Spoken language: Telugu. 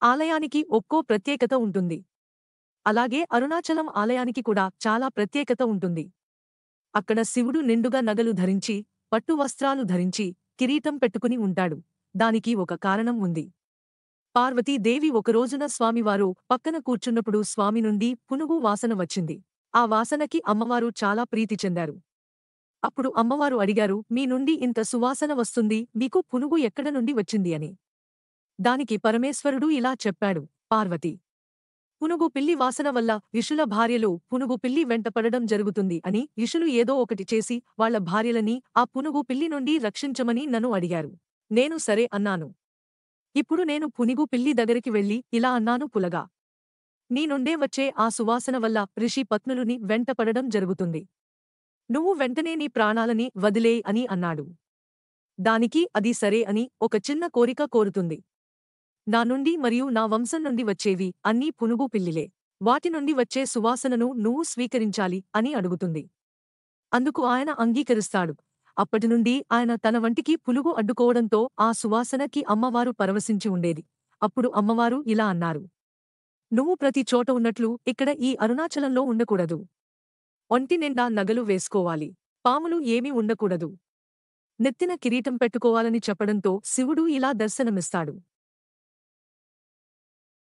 ఆలయానికి ఒక్కో ప్రత్యేకత ఉంటుంది. అలాగే అరుణాచలం ఆలయానికి కూడా చాలా ప్రత్యేకత ఉంటుంది. అక్కడ శివుడు నిండుగా నగలు ధరించి, పట్టు వస్త్రాలు ధరించి, కిరీటం పెట్టుకుని ఉంటాడు. దానికి ఒక కారణం ఉంది. పార్వతీదేవి ఒకరోజున స్వామివారు పక్కన కూర్చున్నప్పుడు స్వామి నుండి పునుగు వాసన వచ్చింది. ఆ వాసనకి అమ్మవారు చాలా ప్రీతి చెందారు. అప్పుడు అమ్మవారు అడిగారు, మీ నుండి ఇంత సువాసన వస్తుంది, మీకు పునుగు ఎక్కడ నుండి వచ్చింది అని. దానికి పరమేశ్వరుడు ఇలా చెప్పాడు, పార్వతీ, పునుగు పిల్లి వాసన వల్ల ఋషుల భార్యలు పునుగు పిల్లి వెంటపడడం జరుగుతుంది అని ఋషులు ఏదో ఒకటి చేసి వాళ్ళ భార్యలని ఆ పునుగు పిల్లి నుండి రక్షించమని నన్ను అడిగారు. నేను సరే అన్నాను. ఇప్పుడు నేను పునుగు పిల్లి దగ్గరికి వెళ్లి ఇలా అన్నాను, పులగా, నీ నుండే వచ్చే ఆ సువాసన వల్ల ఋషి పత్నులుని వెంటపడడం జరుగుతుంది. నువ్వు వెంటనే నీ ప్రాణాలని వదిలేయ్ అని అన్నాడు. దానికి అది సరే అని ఒక చిన్న కోరిక కోరుతుంది. నా నుండి మరియు నా వంశం నుండి వచ్చేవి అన్నీ పునుగు పిల్లిలే. వాటి నుండి వచ్చే సువాసనను నువ్వు స్వీకరించాలి అని అడుగుతుంది. అందుకు ఆయన అంగీకరిస్తాడు. అప్పటినుండి ఆయన తన వంటికి పులుగు అడ్డుకోవడంతో ఆ సువాసనకి అమ్మవారు పరవశించి ఉండేది. అప్పుడు అమ్మవారు ఇలా అన్నారు, నువ్వు ప్రతి చోట ఉన్నట్లు ఇక్కడ ఈ అరుణాచలంలో ఉండకూడదు. ఒంటి నిండా నగలు వేసుకోవాలి. పాములు ఏమీ ఉండకూడదు. నెత్తిన కిరీటం పెట్టుకోవాలని చెప్పడంతో శివుడు ఇలా దర్శనమిస్తాడు.